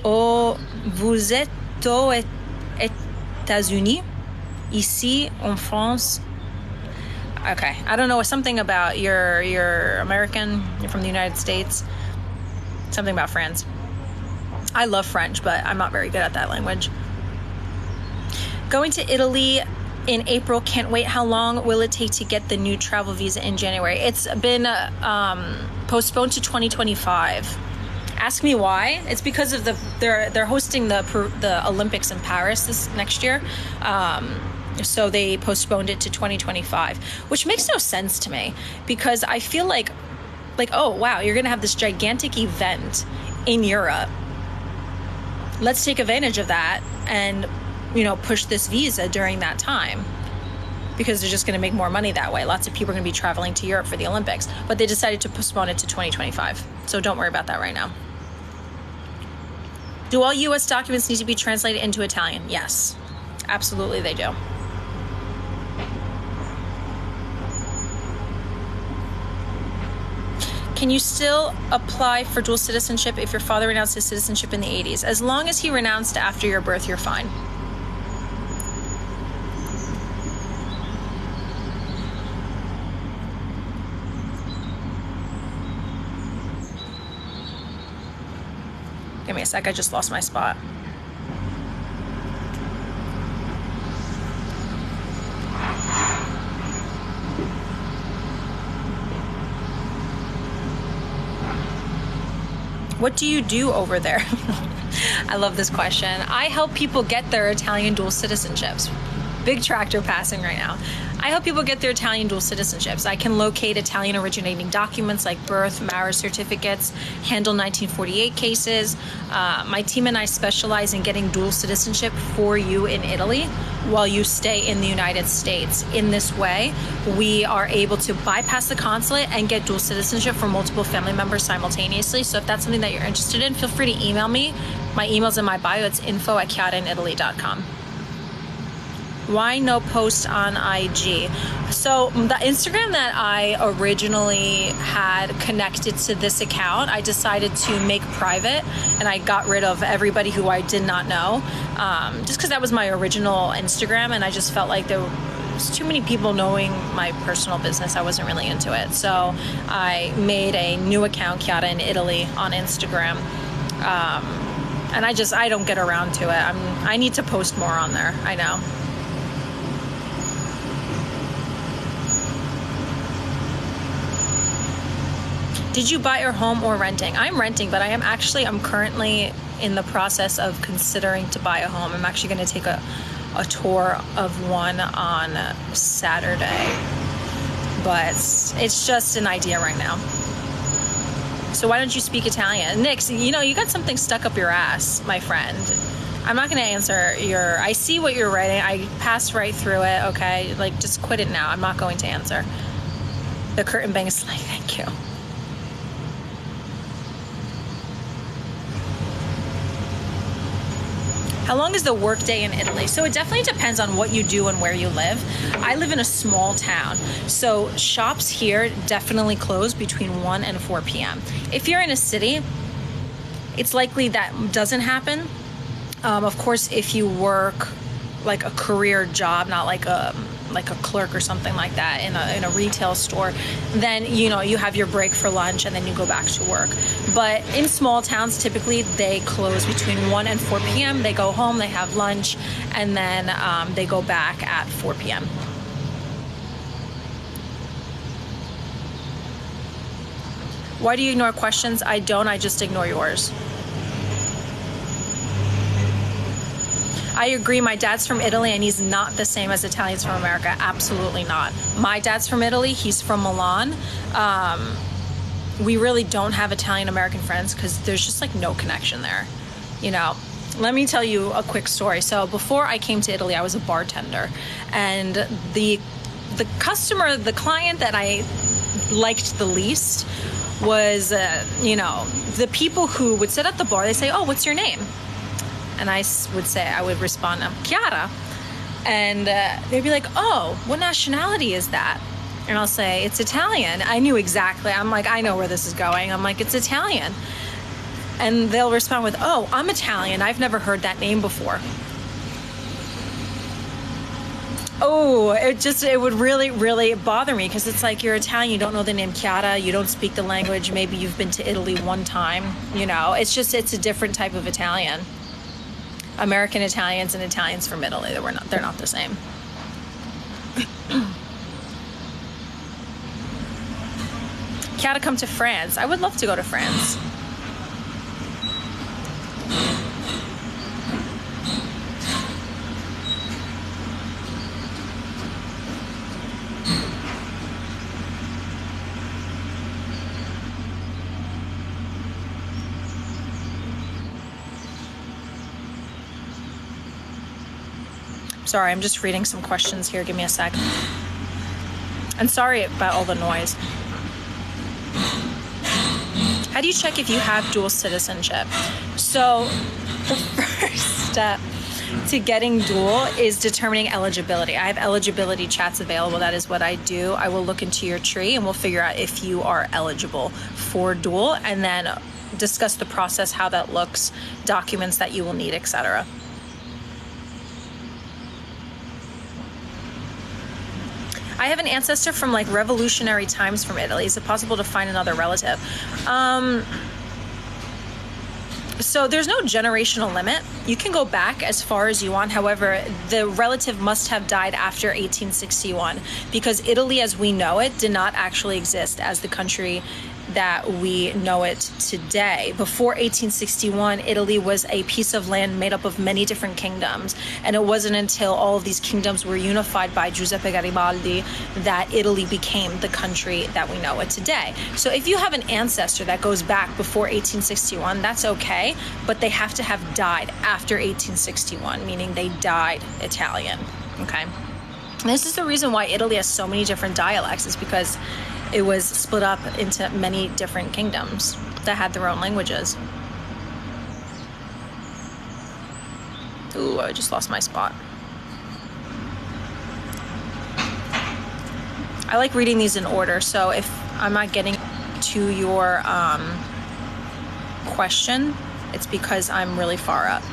Vous êtes aux États-Unis? Ici, en France. Okay, I don't know, something about you're American, you're from the United States. Something about France. I love French, but I'm not very good at that language. Going to Italy in April, can't wait. How long will it take to get the new travel visa in January? It's been postponed to 2025. Ask me why. It's because of they're hosting the Olympics in Paris this next year. So they postponed it to 2025, which makes no sense to me, because I feel like, oh wow, you're gonna have this gigantic event in Europe. Let's take advantage of that and, push this visa during that time, because they're just going to make more money that way. Lots of people are going to be traveling to Europe for the Olympics, but they decided to postpone it to 2025. So don't worry about that right now. Do all U.S. documents need to be translated into Italian? Yes, absolutely they do. Can you still apply for dual citizenship if your father renounced his citizenship in the 80s? As long as he renounced after your birth, you're fine. Give me a sec, I just lost my spot. What do you do over there? I love this question. I help people get their Italian dual citizenships. Big tractor passing right now. I help people get their Italian dual citizenships. I can locate Italian originating documents like birth, marriage certificates, handle 1948 cases. My team and I specialize in getting dual citizenship for you in Italy while you stay in the United States. In this way, we are able to bypass the consulate and get dual citizenship for multiple family members simultaneously. So if that's something that you're interested in, feel free to email me. My email's in my bio. It's info@chiarainitaly.com. Why no post on IG? So the Instagram that I originally had connected to this account, I decided to make private, and I got rid of everybody who I did not know, just because that was my original Instagram, and I just felt like there was too many people knowing my personal business. I wasn't really into it. So I made a new account, Chiara in Italy, on Instagram. And I don't get around to it. I need to post more on there. I know. Did you buy your home or renting? I'm renting, but I'm currently in the process of considering to buy a home. I'm actually going to take a tour of one on Saturday, but it's just an idea right now. So why don't you speak Italian? Nick, you got something stuck up your ass, my friend. I'm not going to answer I see what you're writing. I passed right through it, okay? Just quit it now. I'm not going to answer. The curtain bang is like, thank you. How long is the workday in Italy? So it definitely depends on what you do and where you live. I live in a small town, so shops here definitely close between 1 and 4 p.m. If you're in a city, it's likely that doesn't happen. Of course, if you work like a career job, not like a clerk or something like that in a retail store, then you have your break for lunch and then you go back to work. But in small towns, typically they close between 1 and 4 p.m. They go home, they have lunch, and then they go back at 4 p.m. Why do you ignore questions? I don't. I just ignore yours. I agree. My dad's from Italy, and he's not the same as Italians from America. Absolutely not. My dad's from Italy. He's from Milan. We really don't have Italian-American friends because there's just no connection there. Let me tell you a quick story. So before I came to Italy, I was a bartender, and the client that I liked the least was, the people who would sit at the bar. They say, "Oh, what's your name?" And I would respond, "I'm Chiara." And they'd be like, "Oh, what nationality is that?" And I'll say, "It's Italian." I knew exactly. I'm like, I know where this is going. I'm like, "It's Italian." And they'll respond with, oh, I'm Italian. I've never heard that name before. Oh, it would really, really bother me, because it's like, you're Italian, you don't know the name Chiara, you don't speak the language, maybe you've been to Italy one time, it's a different type of Italian. American Italians and Italians from Italy, they're not the same. Chiara, come to France. I would love to go to France. Sorry, I'm just reading some questions here. Give me a sec. And sorry about all the noise. How do you check if you have dual citizenship? So the first step to getting dual is determining eligibility. I have eligibility chats available. That is what I do. I will look into your tree and we'll figure out if you are eligible for dual, and then discuss the process, how that looks, documents that you will need, etc. I have an ancestor from like revolutionary times from Italy. Is it possible to find another relative? So there's no generational limit. You can go back as far as you want. However, the relative must have died after 1861, because Italy as we know it did not actually exist as the country that we know it today. Before 1861, Italy was a piece of land made up of many different kingdoms, and it wasn't until all of these kingdoms were unified by Giuseppe Garibaldi that Italy became the country that we know it today. So if you have an ancestor that goes back before 1861, that's okay, but they have to have died after 1861, meaning they died Italian, okay? And this is the reason why Italy has so many different dialects, is because it was split up into many different kingdoms that had their own languages. Ooh, I just lost my spot. I like reading these in order, so if I'm not getting to your question, it's because I'm really far up.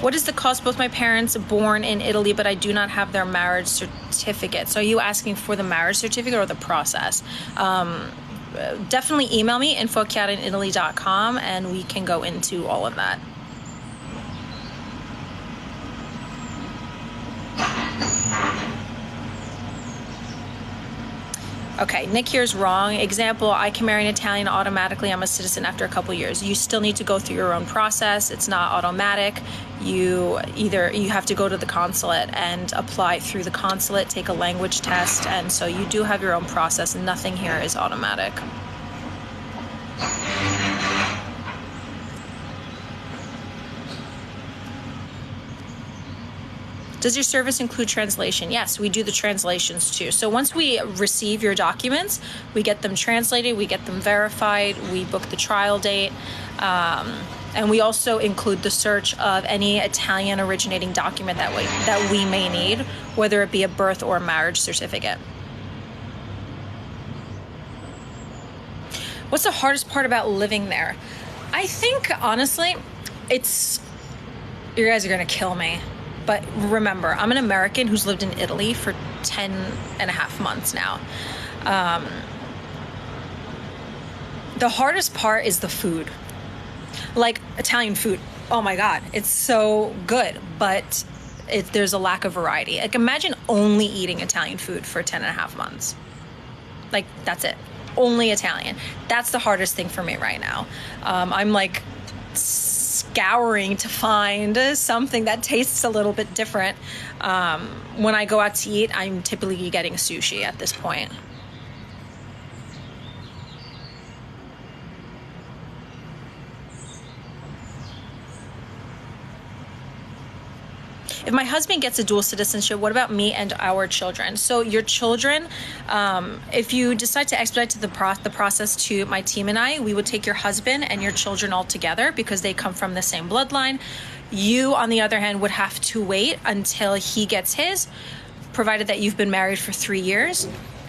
What is the cause? Both my parents born in Italy, but I do not have their marriage certificate. So are you asking for the marriage certificate or the process? Definitely email me, info@chiarainitaly.com, and we can go into all of that. Okay, Nick here's wrong. Example, I can marry an Italian automatically. I'm a citizen after a couple years. You still need to go through your own process. It's not automatic. You have to go to the consulate and apply through the consulate, take a language test, and so you do have your own process. Nothing here is automatic. Does your service include translation? Yes, we do the translations too. So once we receive your documents, we get them translated, we get them verified, we book the trial date, and we also include the search of any Italian originating document that we may need, whether it be a birth or a marriage certificate. What's the hardest part about living there? I think, honestly, you guys are gonna kill me. But remember, I'm an American who's lived in Italy for 10 and a half months now. The hardest part is the food. Like Italian food, oh my God, it's so good, but there's a lack of variety. Like imagine only eating Italian food for 10 and a half months. Like that's it, only Italian. That's the hardest thing for me right now. I'm like scouring to find something that tastes a little bit different. When I go out to eat, I'm typically getting sushi at this point. If my husband gets a dual citizenship, what about me and our children? So your children, if you decide to expedite the process to my team and I, we would take your husband and your children all together because they come from the same bloodline. You, on the other hand, would have to wait until he gets his, provided that you've been married for 3 years.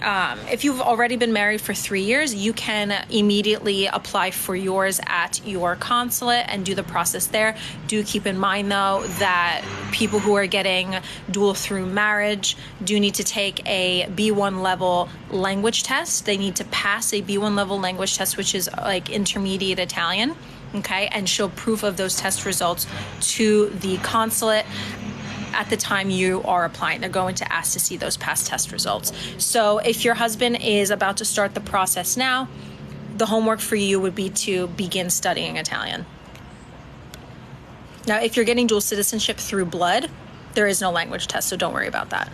If you've already been married for 3 years, you can immediately apply for yours at your consulate and do the process there. Do keep in mind, though, that people who are getting dual through marriage do need to take a B1 level language test. They need to pass a B1 level language test, which is like intermediate Italian, okay, and show proof of those test results to the consulate at the time you are applying. They're going to ask to see those past test results. So if your husband is about to start the process now, the homework for you would be to begin studying Italian. Now, if you're getting dual citizenship through blood, there is no language test, so don't worry about that.